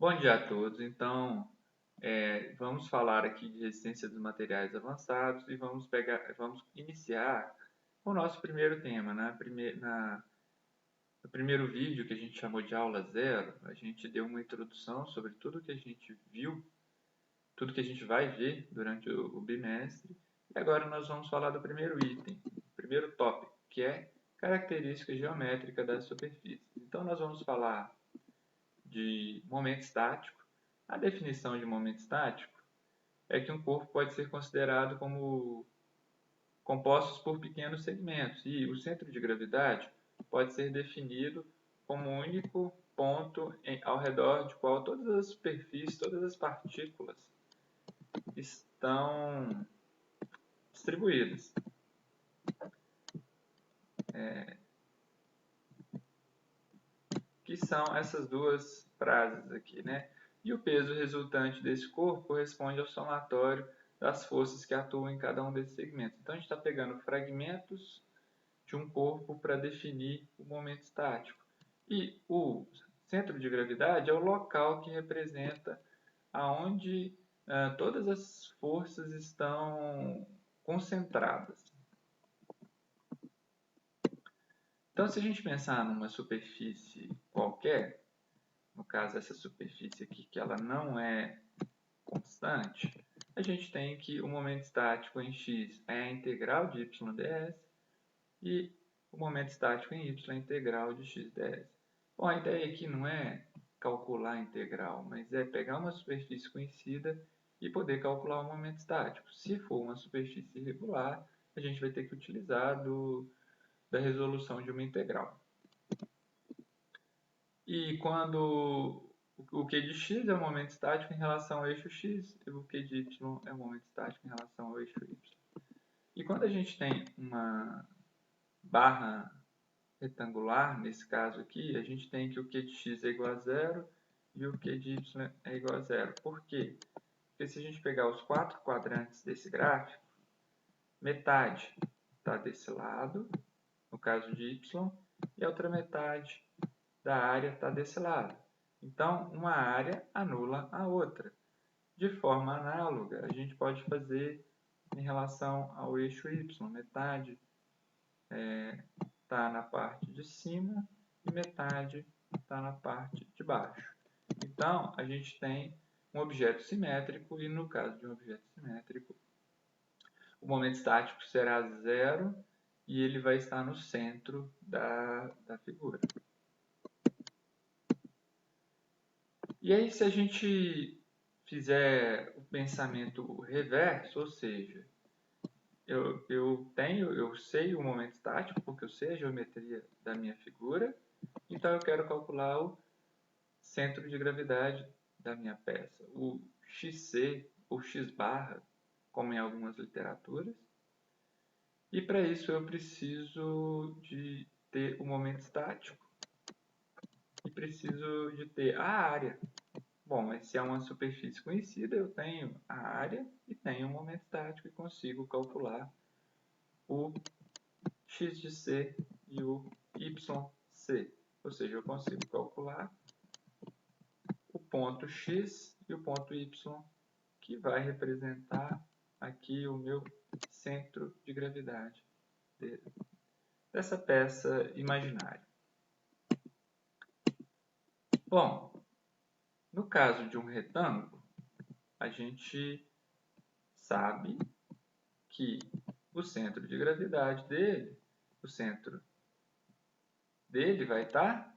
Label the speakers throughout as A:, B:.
A: Bom dia a todos. Então, vamos falar aqui de resistência dos materiais avançados e vamos iniciar o nosso primeiro tema. No primeiro vídeo que a gente chamou de aula zero, a gente deu uma introdução sobre tudo que a gente viu, tudo que a gente vai ver durante o bimestre. E agora nós vamos falar do primeiro item, primeiro tópico, que é característica geométrica das superfícies. Então, nós vamos falar de momento estático. A definição de momento estático é que um corpo pode ser considerado como compostos por pequenos segmentos e o centro de gravidade pode ser definido como um único ponto ao redor de qual todas as superfícies, todas as partículas estão distribuídas. Que são essas duas frases aqui, né? E o peso resultante desse corpo corresponde ao somatório das forças que atuam em cada um desses segmentos. Então, a gente está pegando fragmentos de um corpo para definir o momento estático. E o centro de gravidade é o local que representa aonde todas as forças estão concentradas. Então, se a gente pensar numa superfície qualquer, no caso essa superfície aqui, que ela não é constante, a gente tem que o momento estático em x é a integral de y ds e o momento estático em y é a integral de x ds. Bom, a ideia aqui não é calcular a integral, mas é pegar uma superfície conhecida e poder calcular o momento estático. Se for uma superfície irregular, a gente vai ter que utilizar da resolução de uma integral. E quando o Q de x é o momento estático em relação ao eixo x e o Q de y é o momento estático em relação ao eixo y. E quando a gente tem uma barra retangular, nesse caso aqui, a gente tem que o Q de x é igual a zero e o Q de y é igual a zero. Por quê? Porque se a gente pegar os quatro quadrantes desse gráfico, metade está desse lado, no caso de y, e a outra metade da área está desse lado. Então, uma área anula a outra. De forma análoga, a gente pode fazer em relação ao eixo y. Metade está na parte de cima e metade está na parte de baixo. Então, a gente tem um objeto simétrico e, no caso de um objeto simétrico, o momento estático será zero e ele vai estar no centro da figura. E aí, se a gente fizer o pensamento reverso, ou seja, eu sei o momento estático, porque eu sei a geometria da minha figura, então eu quero calcular o centro de gravidade da minha peça, o xc ou x barra, como em algumas literaturas. E para isso eu preciso de ter o momento estático e preciso de ter a área. Bom, mas se é uma superfície conhecida, eu tenho a área e tenho o momento estático e consigo calcular o x de c e o yc. Ou seja, eu consigo calcular o ponto x e o ponto y, que vai representar aqui o meu centro de gravidade dessa peça imaginária. Bom, no caso de um retângulo, a gente sabe que o centro de gravidade dele, o centro dele vai estar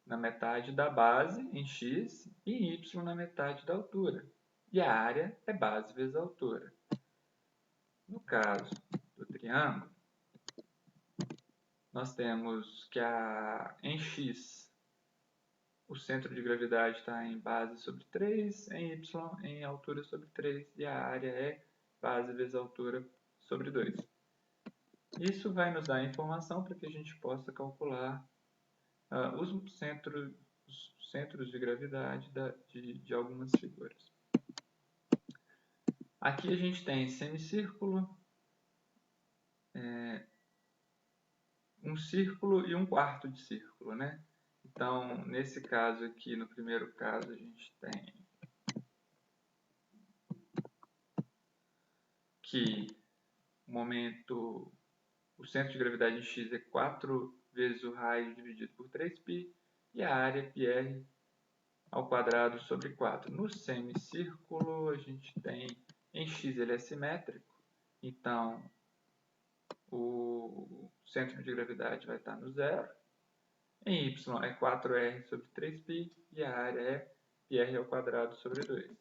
A: na metade da base em x e em y na metade da altura. E a área é base vezes altura. No caso do triângulo, nós temos que em x o centro de gravidade está em base sobre 3, em y em altura sobre 3 e a área é base vezes altura sobre 2. Isso vai nos dar informação para que a gente possa calcular os centros de gravidade de algumas figuras. Aqui a gente tem semicírculo, um círculo e um quarto de círculo, né? Então, nesse caso aqui, no primeiro caso, a gente tem que o centro de gravidade em x é 4 vezes o raio dividido por 3π, e a área πr ao quadrado sobre 4. No semicírculo, a gente tem, em x ele é simétrico, então o centro de gravidade vai estar no zero. Em y é 4r sobre 3π e a área é πr ao quadrado sobre 2.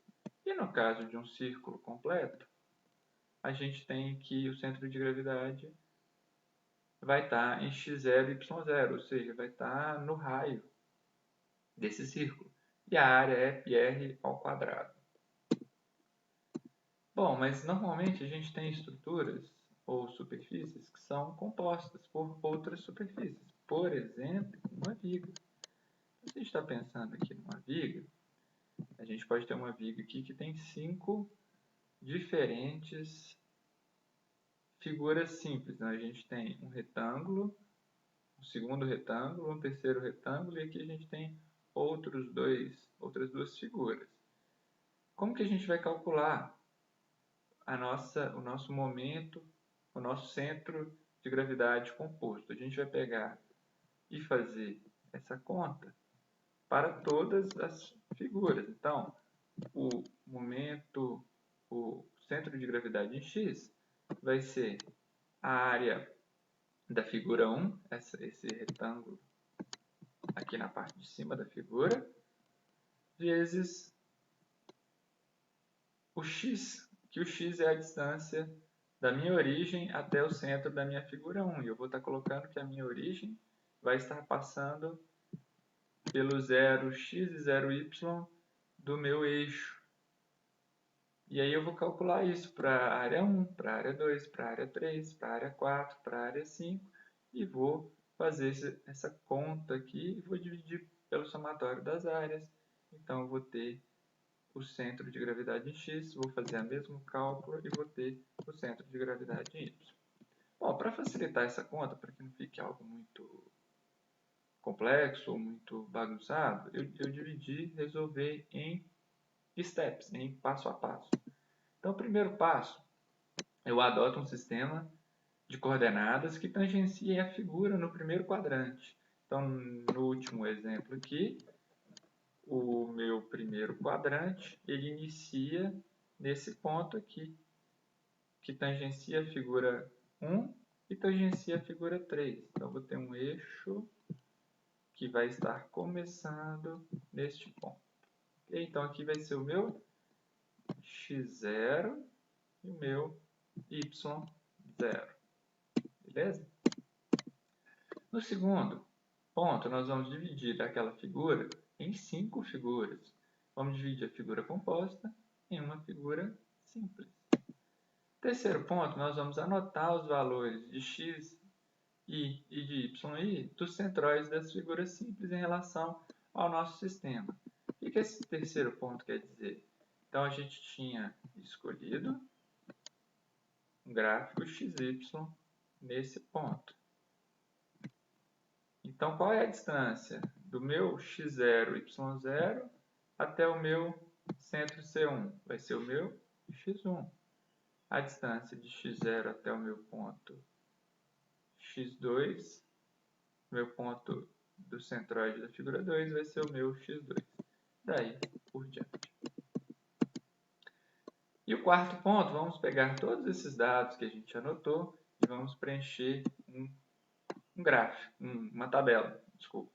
A: E no caso de um círculo completo, a gente tem que o centro de gravidade vai estar em x0 e y0, ou seja, vai estar no raio desse círculo. E a área é πr ao quadrado. Bom, mas normalmente a gente tem estruturas ou superfícies que são compostas por outras superfícies. Por exemplo, uma viga. Se a gente está pensando aqui numa viga, a gente pode ter uma viga aqui que tem 5 diferentes figuras simples. Né? A gente tem um retângulo, um segundo retângulo, um terceiro retângulo, e aqui a gente tem outras duas figuras. Como que a gente vai calcular o nosso momento, o nosso centro de gravidade composto? A gente vai pegar e fazer essa conta para todas as figuras. Então, o momento, o centro de gravidade em x vai ser a área da figura 1, esse retângulo aqui na parte de cima da figura, vezes o x, que o x é a distância da minha origem até o centro da minha figura 1. E eu vou estar colocando que a minha origem vai estar passando pelo 0x e 0y do meu eixo. E aí eu vou calcular isso para a área 1, para a área 2, para a área 3, para a área 4, para a área 5 e vou fazer essa conta aqui e vou dividir pelo somatório das áreas. Então eu vou ter o centro de gravidade em x, vou fazer o mesmo cálculo e vou ter o centro de gravidade em y. Bom, para facilitar essa conta, para que não fique algo muito complexo ou muito bagunçado, eu resolver em steps, em passo a passo. Então, o primeiro passo, eu adoto um sistema de coordenadas que tangenciem a figura no primeiro quadrante. Então, no último exemplo aqui, o meu primeiro quadrante, ele inicia nesse ponto aqui, que tangencia a figura 1 e tangencia a figura 3. Então, eu vou ter um eixo que vai estar começando neste ponto. Okay? Então, aqui vai ser o meu x0 e o meu y0. Beleza? No segundo ponto, nós vamos dividir aquela figura em 5 figuras. Vamos dividir a figura composta em uma figura simples. Terceiro ponto, nós vamos anotar os valores de x, y e de y dos centróides das figuras simples em relação ao nosso sistema. O que esse terceiro ponto quer dizer? Então, a gente tinha escolhido um gráfico xy nesse ponto. Então, qual é a distância do meu x0, y0 até o meu centro C1? Vai ser o meu x1. A distância de x0 até o meu ponto x2, meu ponto do centroide da figura 2, vai ser o meu x2. Daí por diante. E o quarto ponto, vamos pegar todos esses dados que a gente anotou e vamos preencher um gráfico, uma tabela, desculpa.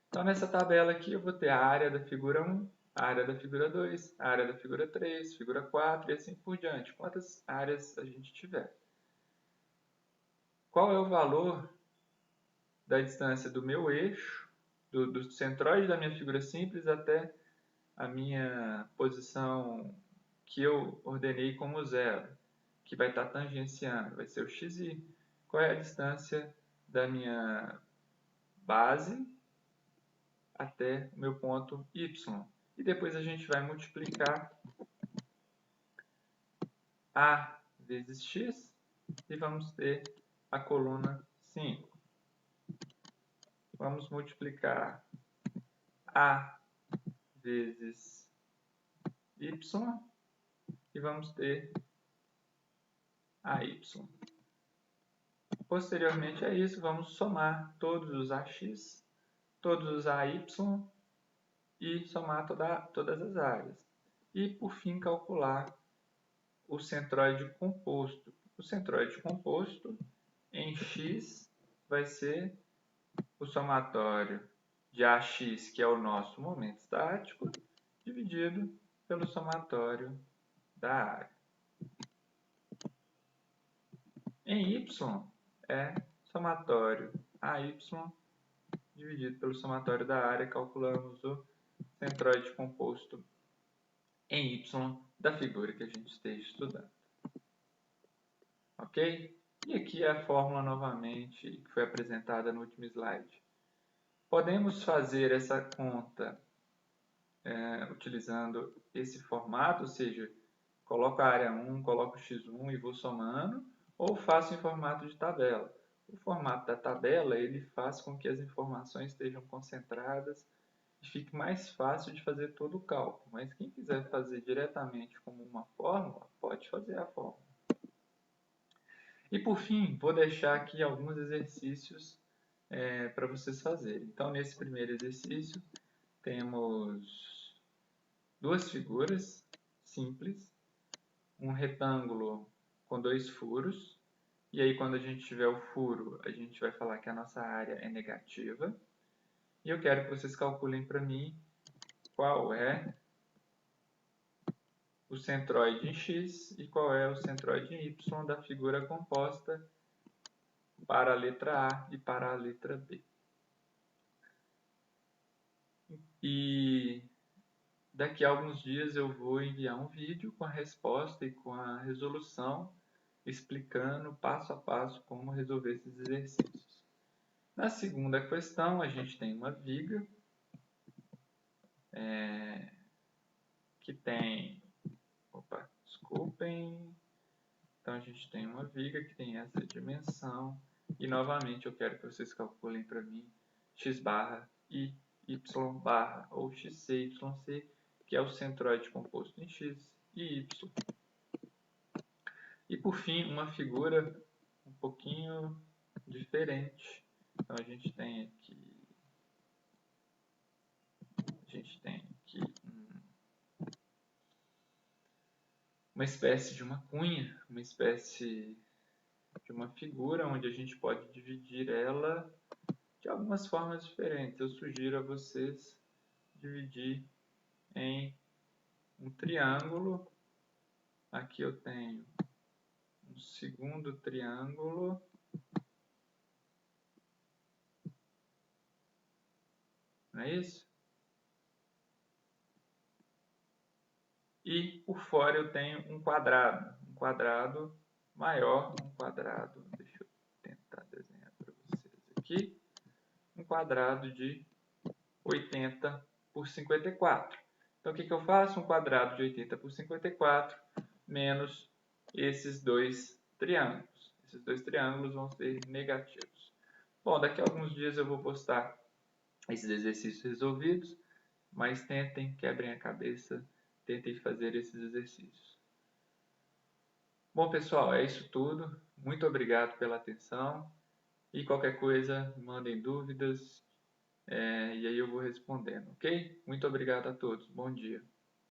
A: Então, nessa tabela aqui, eu vou ter a área da figura 1, a área da figura 2, a área da figura 3, figura 4 e assim por diante. Quantas áreas a gente tiver. Qual é o valor da distância do meu eixo, do centroide da minha figura simples até a minha posição que eu ordenei como 0, que vai estar tangenciando, vai ser o xi. Qual é a distância da minha base até o meu ponto y. E depois a gente vai multiplicar a vezes x e vamos ter a coluna 5. vamos multiplicar A vezes Y e vamos ter AY. Posteriormente a isso, vamos somar todos os AX, todos os AY e somar todas as áreas. E, por fim, calcular o centroide composto. O centroide composto em x vai ser o somatório de AX, que é o nosso momento estático, dividido pelo somatório da área. Em y é somatório AY dividido pelo somatório da área, calculamos o centroide composto em y da figura que a gente esteja estudando. Ok? E aqui é a fórmula novamente que foi apresentada no último slide. Podemos fazer essa conta utilizando esse formato, ou seja, coloco a área 1, coloco o x1 e vou somando, ou faço em formato de tabela. O formato da tabela ele faz com que as informações estejam concentradas e fique mais fácil de fazer todo o cálculo. Mas quem quiser fazer diretamente como uma fórmula, pode fazer a fórmula. E por fim, vou deixar aqui alguns exercícios para vocês fazerem. Então, nesse primeiro exercício, temos duas figuras simples, um retângulo com dois furos, e aí quando a gente tiver o furo, a gente vai falar que a nossa área é negativa. E eu quero que vocês calculem para mim qual é o centroide em x e qual é o centroide em y da figura composta para a letra A e para a letra B. E daqui a alguns dias eu vou enviar um vídeo com a resposta e com a resolução explicando passo a passo como resolver esses exercícios. Na segunda questão, a gente tem uma viga que tem... Opa, desculpem. Então, a gente tem uma viga que tem essa dimensão. E, novamente, eu quero que vocês calculem para mim x barra e y barra, ou xc, yc, que é o centroide composto em x e y. E, por fim, uma figura um pouquinho diferente. Então, a gente tem aqui uma espécie de uma cunha, uma espécie de uma figura onde a gente pode dividir ela de algumas formas diferentes. Eu sugiro a vocês dividir em um triângulo. Aqui eu tenho um segundo triângulo. Não é isso? E por fora eu tenho um quadrado maior, um quadrado, deixa eu tentar desenhar para vocês aqui, um quadrado de 80 por 54. Então o que eu faço? Um quadrado de 80 por 54 menos esses dois triângulos. Esses dois triângulos vão ser negativos. Bom, daqui a alguns dias eu vou postar esses exercícios resolvidos, mas tentem, quebrem a cabeça, tentem fazer esses exercícios. Bom, pessoal, é isso tudo. Muito obrigado pela atenção. E qualquer coisa, mandem dúvidas, e aí eu vou respondendo, ok? Muito obrigado a todos. Bom dia.